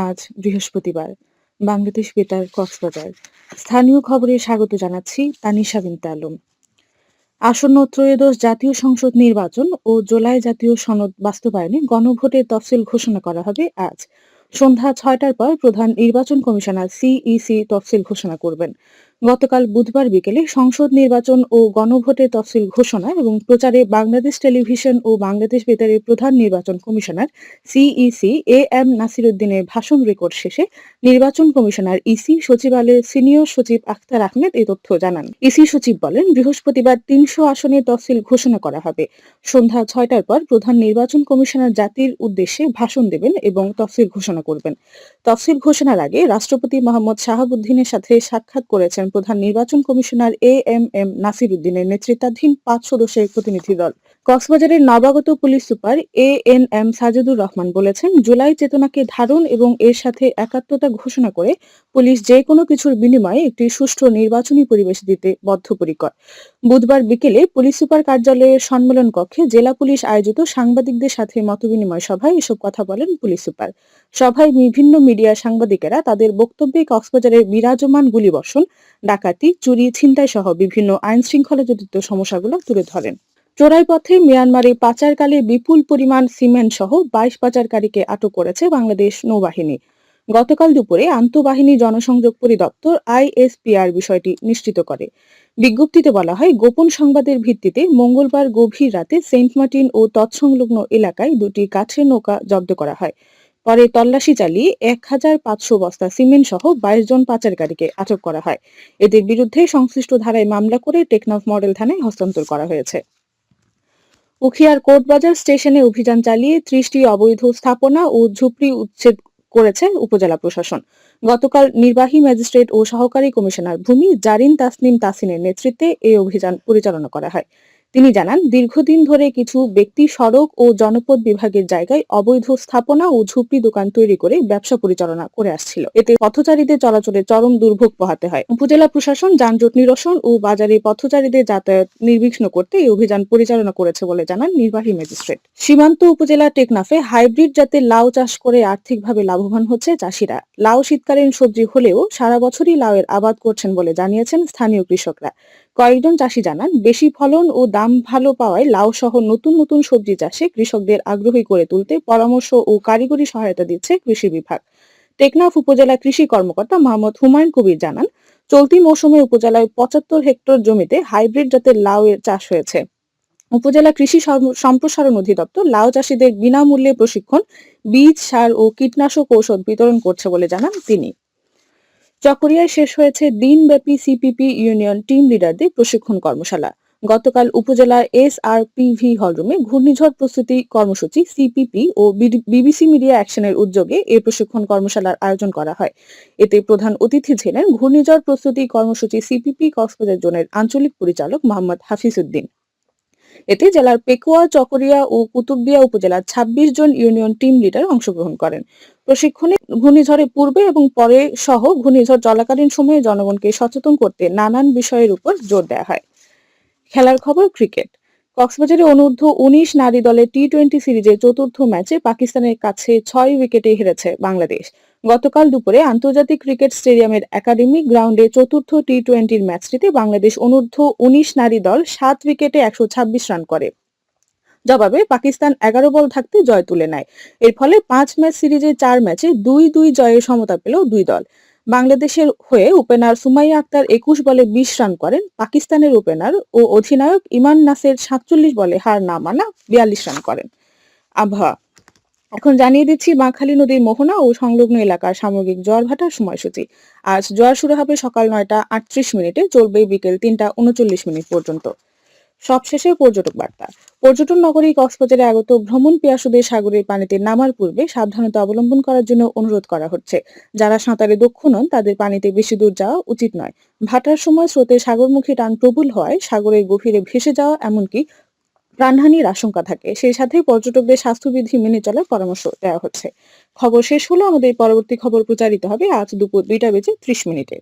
আজ বৃহস্পতিবার। বাংলাদেশ বেতার কক্সবাজার। স্থানীয় খবরে স্বাগত জানাচ্ছি তানিশা বিনতে আলম। আসন্ন ত্রয়োদশ জাতীয় সংসদ নির্বাচন ও জুলাই জাতীয় সনদ বাস্তবায়নে গণভোটের তফসিল ঘোষণা করা হবে আজ। সন্ধ্যা ৬টার পর প্রধান নির্বাচন কমিশনার সিইসি তফসিল ঘোষণা করবেন। গতকাল বুধবার বিকেলে সংসদ নির্বাচন ও গণভোটের তফসিল ঘোষণা এবং প্রচারে বাংলাদেশ টেলিভিশন ও বাংলাদেশ বেতারের প্রধান নির্বাচন কমিশনার সিইসি এম নাসিরুদ্দিনের ভাষণ রেকর্ড শেষে নির্বাচন কমিশনার ইসি সচিবালয়ের সিনিয়র সচিব আখতার আহমেদ এই তথ্য জানান। ইসি সচিব বলেন, বৃহস্পতিবার ৩০০ আসনের তফসিল ঘোষণা করা হবে। সন্ধ্যা ৬টার পর প্রধান নির্বাচন কমিশনার জাতির উদ্দেশ্যে ভাষণ দেবেন এবং তফসিল ঘোষণা করবেন। তফসিল ঘোষণার আগে রাষ্ট্রপতি মোহাম্মদ শাহাবুদ্দিনের সাথে সাক্ষাৎ করেছেন প্রধান নির্বাচন কমিশনার এম নাসিরুদ্দিনের নেতৃত্বাধীন ৫ সদস্যের প্রতিনিধি দল। কক্সবাজারের নবাগত police super ANM Sajedur Rahman বলেছেন, জুলাই চেতনাকে ধারণ এবং এর সাথে একাত্মতা ঘোষণা করে পুলিশ যে কোনো কিছুর বিনিময়ে একটি সুষ্ঠু নির্বাচনী পরিবেশ দিতে বদ্ধপরিকর। বুধবার বিকেলে পুলিশ সুপার কার্যালয়ের সম্মেলন কক্ষে জেলা পুলিশ আয়োজিত সাংবাদিকদের সাথে মতবিনিময় সভায় এসব কথা বলেন পুলিশ সুপার। সভায় বিভিন্ন মিডিয়ার সাংবাদিকেরা তাদের বক্তব্যে কক্সবাজারের বিরাজমান গুলিবর্ষণ, ডাকাতি, চুরি, ছিনতাই সহ বিভিন্ন আইন শৃঙ্খলাজনিত সমস্যাগুলো তুলে ধরেন। চোরাই পথে মিয়ানমারে পাচারকালে বিপুল পরিমাণ সিমেন্ট সহ ২২ পাচারকারীকে আটক করেছে বাংলাদেশ নৌবাহিনী। গতকাল দুপুরে আন্তঃবাহিনী জনসংযোগ পরিদপ্তর আইএসপিআর বিষয়টি নিশ্চিত করে। বিজ্ঞপ্তিতে বলা হয়, গোপন সংবাদের ভিত্তিতে মঙ্গলবার গভীর রাতে সেন্ট মার্টিন ও তৎসংলগ্ন এলাকায় দুটি কাঠের নৌকা জব্দ করা হয়। পরে তল্লাশি চালিয়ে ১,৫০০ বস্তা সিমেন্ট সহ ২২ জন পাচারকারীকে আটক করা হয়। এদের বিরুদ্ধে সংশ্লিষ্ট ধারায় মামলা করে টেকনাফ মডেল থানায় হস্তান্তর করা হয়েছে। উখিয়ার কোর্টবাজার স্টেশনে অভিযান চালিয়ে ৩০টি অবৈধ স্থাপনা ও ঝুপড়ি উচ্ছেদ করেছে উপজেলা প্রশাসন। গতকাল নির্বাহী ম্যাজিস্ট্রেট ও সহকারী কমিশনার ভূমি জারিন তাসনিম তাসিনের নেতৃত্বে এই অভিযান পরিচালনা করা হয়। তিনি জানান, দীর্ঘদিন ধরে কিছু ব্যক্তি সড়ক ও জনপদ বিভাগের জায়গায় অবৈধ স্থাপনা ও ঝুপড়ি দোকান তৈরি করে ব্যবসা পরিচালনা করে আসছিল। এতে পথচারীদের চলাচলে চরম দুর্ভোগ পোহাতে হয়। উপজেলা প্রশাসন যানজট নিরসন ও বাজারে পথচারীদের যাতায়াত নির্বিঘ্ন করতে এই অভিযান পরিচালনা করেছে বলে জানান নির্বাহী ম্যাজিস্ট্রেট। সীমান্ত উপজেলা টেকনাফে হাইব্রিড জাতের লাউ চাষ করে আর্থিকভাবে লাভবান হচ্ছে চাষিরা। লাউ শীতকালীন সবজি হলেও সারা বছরই লাউয়ের আবাদ করছেন বলে জানিয়েছেন স্থানীয় কৃষকরা। কয়েকজন চাষি জানান, বেশি ফলন ও দাম ভালো পাওয়ায় লাউ সহ নতুন নতুন সবজি চাষে কৃষকদের আগ্রহী করে তুলতে পরামর্শ ও কারিগরি সহায়তা দিচ্ছে কৃষি বিভাগ। টেকনাফ উপজেলা কৃষি কর্মকর্তা মোহাম্মদ হুমায়ুন কবির জানান, চলতি মৌসুমে উপজেলায় ৭৫ হেক্টর জমিতে হাইব্রিড জাতের লাউ এর চাষ হয়েছে। উপজেলা কৃষি সম্প্রসারণ অধিদপ্তর লাউ চাষীদের বিনামূল্যে প্রশিক্ষণ, বীজ, সার ও কীটনাশক ঔষধ বিতরণ করছে বলে জানান তিনি। চকরিয়ায় শেষ হয়েছে দিনব্যাপী সিপিপি ইউনিয়ন টিম লিডারদের প্রশিক্ষণ কর্মশালা। গতকাল উপজেলার এসআরপিভি হলরুমে ঘূর্ণিঝড় প্রস্তুতি কর্মসূচি সিপিপি ও বিবিসি মিডিয়া অ্যাকশনের উদ্যোগে এই প্রশিক্ষণ কর্মশালার আয়োজন করা হয়। এতে প্রধান অতিথি ছিলেন ঘূর্ণিঝড় প্রস্তুতি কর্মসূচি সিপিপি কক্সবাজার জোনের আঞ্চলিক পরিচালক মোহাম্মদ হাফিজ উদ্দিন। এতে জেলার পেকুয়া, চকরিয়া ও কুতুবদিয়া উপজেলার ২৬ জন ইউনিয়ন টিম লিডার অংশগ্রহণ করেন। প্রশিক্ষণে ঘূর্ণিঝড়ের পূর্বে এবং পরে সহ ঘূর্ণিঝড় চলাকালীন সময়ে জনগণকে সচেতন করতে নানান বিষয়ের উপর জোর দেওয়া হয়। খেলার খবর, ক্রিকেট। কক্সবাজারে অনূর্ধ্ব ১৯ নারী দলের টি-২০ সিরিজের চতুর্থ ম্যাচে পাকিস্তানের কাছে ৬ উইকেটে হেরেছে বাংলাদেশ। গতকাল দুপুরে আন্তর্জাতিক ক্রিকেট স্টেডিয়ামের একাডেমি গ্রাউন্ডে চতুর্থ টি-২০ ম্যাচটিতে বাংলাদেশ অনূর্ধ্ব ১৯ নারী দল ৭ উইকেটে ১২৬ রান করে। জবাবে পাকিস্তান ১১ বল থাকতে জয় তুলে নেয়। এর ফলে ৫ ম্যাচ সিরিজে ৪ ম্যাচে ২-২ জয়ের সমতা পেল দুই দল। বাংলাদেশের হয়ে ওপেনার সুমাইয়া আক্তার ২১ বলে ২০ রান করেন। পাকিস্তানের ওপেনার ও অধিনায়ক ইমান নাসের ৪৭ বলে হার না মানা ৪২ রান করেন। আবহাওয়া এখন জানিয়ে দিচ্ছি বাঁকখালী নদীর মোহনা ও সংলগ্ন এলাকার সামগ্রিক জোয়ার ভাটার সময়সূচি। আজ জোয়ার শুরু হবে সকাল ৯টা ৩৮ মিনিটে, চলবে বিকেল ৩টা ৩৯ মিনিট পর্যন্ত। সবশেষে পর্যটক বার্তা। পর্যটন নগরী কক্সবাজারে আগত ভ্রমণ পিয়াসুদের সাগরের পানিতে নামার পূর্বে সাবধানতা অবলম্বন করার জন্য অনুরোধ করা হচ্ছে। যারা সাঁতারে দক্ষ নন তাদের পানিতে বেশি দূর যাওয়া উচিত নয়। ভাটার সময় স্রোতে সাগরমুখী টান প্রবল হওয়ায় সাগরের গভীরে ভেসে যাওয়া এমনকি প্রাণহানির আশঙ্কা থাকে। সেই সাথে পর্যটকদের স্বাস্থ্যবিধি মেনে চলার পরামর্শ দেওয়া হচ্ছে। খবর শেষ হলো। আমাদের পরবর্তী খবর প্রচারিত হবে আজ দুপুর ২টা বেজে ৩০ মিনিটে।